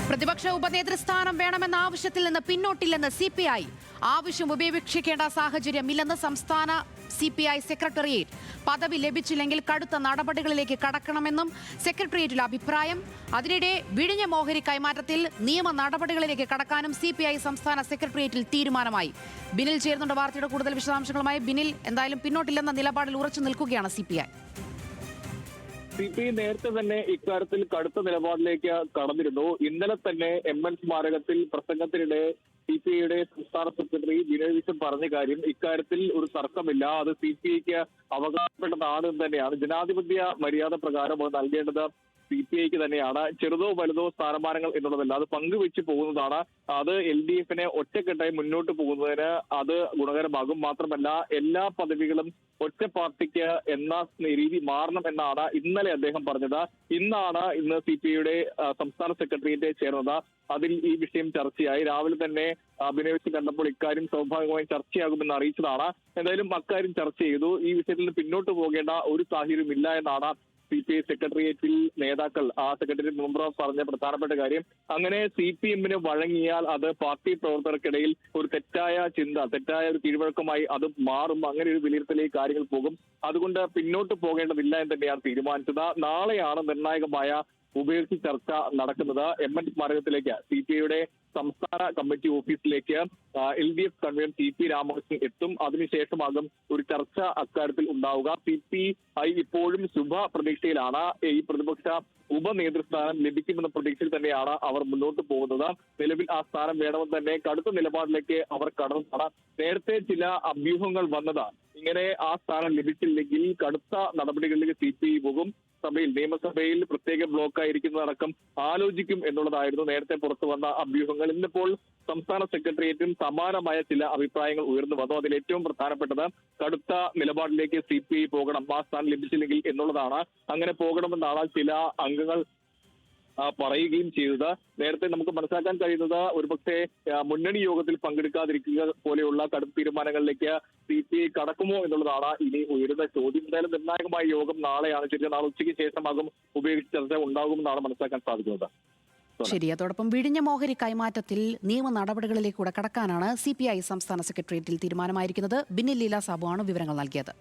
പ്രതിപക്ഷ ഉപനേതൃസ്ഥാനം വേണമെന്ന ആവശ്യത്തിൽ നിന്ന് പിന്നോട്ടില്ലെന്ന് സിപിഐ. ആവശ്യം ഉപേക്ഷിക്കേണ്ട സാഹചര്യമില്ലെന്ന് സംസ്ഥാന സിപിഐ സെക്രട്ടേറിയറ്റ്. പദവി ലഭിച്ചില്ലെങ്കിൽ കടുത്ത നടപടികളിലേക്ക് കടക്കണമെന്നും സെക്രട്ടേറിയറ്റിൽ അഭിപ്രായം. അതിനിടെ വിഴിഞ്ഞം ഓഹരി കൈമാറ്റത്തിൽ നിയമ നടപടികളിലേക്ക് കടക്കാനും സിപിഐ സംസ്ഥാന സെക്രട്ടേറിയറ്റിൽ തീരുമാനമായി. ബിനിൽ ചേരുന്നുണ്ട് വാർത്തയുടെ കൂടുതൽ വിശദാംശങ്ങളുമായി. ബിനിൽ, എന്തായാലും പിന്നോട്ടില്ലെന്ന നിലപാടിൽ ഉറച്ചു നിൽക്കുകയാണ് സിപിഐ. സിപിഐ നേരത്തെ തന്നെ ഇക്കാര്യത്തിൽ കടുത്ത നിലപാടിലേക്ക് കടന്നിരുന്നു. ഇന്നലെ തന്നെ MN സ്മാരകത്തിൽ പ്രസംഗത്തിനിടെ സിപിഐയുടെ സംസ്ഥാന സെക്രട്ടറി വിനോദ് വിശ്വം പറഞ്ഞ കാര്യം, ഇക്കാര്യത്തിൽ ഒരു തർക്കമില്ല, അത് സിപിഐക്ക് അവകാശപ്പെട്ടതാണ് എന്ന് തന്നെയാണ്. ജനാധിപത്യ മര്യാദ പ്രകാരം അത് നൽകേണ്ടത് സിപിഐക്ക് തന്നെയാണ്. ചെറുതോ വലുതോ സ്ഥാനമാനങ്ങൾ എന്നുള്ളതല്ല, അത് പങ്കുവെച്ച് പോകുന്നതാണ്. അത് LDFനെ ഒറ്റക്കെട്ടായി മുന്നോട്ട് പോകുന്നതിന് അത് ഗുണകരമാകും. മാത്രമല്ല, എല്ലാ പദവികളും ഒറ്റ പാർട്ടിക്ക് എന്ന രീതി മാറണം എന്നാണ് ഇന്നലെ അദ്ദേഹം പറഞ്ഞത്. ഇന്ന് സിപിഐയുടെ സംസ്ഥാന സെക്രട്ടേറിയറ്റ് ചേർന്നത്. അതിൽ ഈ വിഷയം ചർച്ചയായി. രാവിലെ തന്നെ അഭിനയിച്ച് കണ്ടപ്പോൾ ഇക്കാര്യം സ്വാഭാവികമായും ചർച്ചയാകുമെന്ന് അറിയിച്ചതാണ്. എന്തായാലും അക്കാര്യം ചർച്ച ചെയ്തു. ഈ വിഷയത്തിൽ പിന്നോട്ട് പോകേണ്ട ഒരു സാഹചര്യം ഇല്ല എന്നാണ് സിപിഐ സെക്രട്ടേറിയറ്റിൽ നേതാക്കൾ, സെക്രട്ടേറിയറ്റ് മെമ്പർ പറഞ്ഞ പ്രധാനപ്പെട്ട കാര്യം. അങ്ങനെ CPMന് വഴങ്ങിയാൽ അത് പാർട്ടി പ്രവർത്തകർക്കിടയിൽ ഒരു തെറ്റായ ഒരു കീഴ്വഴക്കമായി അത് മാറും. അങ്ങനെ ഒരു വിലയിരുത്തലേക്ക് കാര്യങ്ങൾ പോകും. അതുകൊണ്ട് പിന്നോട്ട് പോകേണ്ടതില്ല എന്ന് തന്നെയാണ് തീരുമാനിച്ചത്. നാളെയാണ് നിർണായകമായ ഉഭയകക്ഷി ചർച്ച നടക്കുന്നത്. MN സ്മാരകത്തിലേക്ക് സിപിഐയുടെ സംസ്ഥാന കമ്മിറ്റി ഓഫീസിലേക്ക് LDF കൺവീനർ CP രാമകൃഷ്ണൻ എത്തും. അതിനുശേഷമാകും ഒരു ചർച്ച അക്കാര്യത്തിൽ ഉണ്ടാവുക. CPI ഇപ്പോഴും ശുഭ പ്രതീക്ഷയിലാണ്. ഈ പ്രതിപക്ഷ ഉപനേതൃസ്ഥാനം ലഭിക്കുമെന്ന പ്രതീക്ഷയിൽ തന്നെയാണ് അവർ മുന്നോട്ട് പോകുന്നത്. നിലവിൽ ആ സ്ഥാനം വേണമെന്ന് തന്നെ കടുത്ത നിലപാടിലേക്ക് അവർ കടന്നതാണ്. നേരത്തെ ചില അഭ്യൂഹങ്ങൾ വന്നതാണ്. ഇങ്ങനെ ആ സ്ഥാനം ലഭിച്ചില്ലെങ്കിൽ കടുത്ത നടപടികളിലേക്ക് CPI പോകും. നിയമസഭയിൽ പ്രത്യേക ബ്ലോക്കായിരിക്കുന്നതടക്കം ആലോചിക്കും എന്നുള്ളതായിരുന്നു നേരത്തെ പുറത്തു വന്ന അഭ്യൂഹങ്ങൾ. ഇന്നിപ്പോൾ സംസ്ഥാന സെക്രട്ടേറിയറ്റും സമാനമായ ചില അഭിപ്രായങ്ങൾ ഉയർന്നു വന്നു. അതിൽ ഏറ്റവും പ്രധാനപ്പെട്ടത് കടുത്ത നിലപാടിലേക്ക് CPI പോകണം, ആ സ്ഥാനം ലഭിച്ചില്ലെങ്കിൽ എന്നുള്ളതാണ്. അങ്ങനെ പോകണമെന്നാണ് ചില അംഗങ്ങൾ പറയുകയും ചെയ്തത്. നേരത്തെ നമുക്ക് മനസ്സിലാക്കാൻ കഴിയുന്നത് ഒരുപക്ഷെ മുന്നണി യോഗത്തിൽ പങ്കെടുക്കാതിരിക്കുക പോലെയുള്ള കടുത്ത തീരുമാനങ്ങളിലേക്ക് CPI കടക്കുമോ എന്നുള്ളതാണ് ഇനി ഉയരുന്ന ചോദ്യം. എന്തായാലും നിർണായകമായ യോഗം നാളെയാണ്. ശരിക്കും നാളെ ഉച്ചയ്ക്ക് ശേഷമാകും ഉപയോഗിച്ച് ചർച്ച ഉണ്ടാകുമെന്നാണ് മനസ്സിലാക്കാൻ സാധിക്കുന്നത്. ശരി, അതോടൊപ്പം വിഴിഞ്ഞം ഓഹരി കൈമാറ്റത്തിൽ നിയമ നടപടികളിലേക്ക് കൂടെ കടക്കാനാണ് CPI സംസ്ഥാന സെക്രട്ടേറിയറ്റിൽ തീരുമാനമായിരിക്കുന്നത്. ബിനിൽ ലീല സാബു ആണ് വിവരങ്ങൾ നൽകിയത്.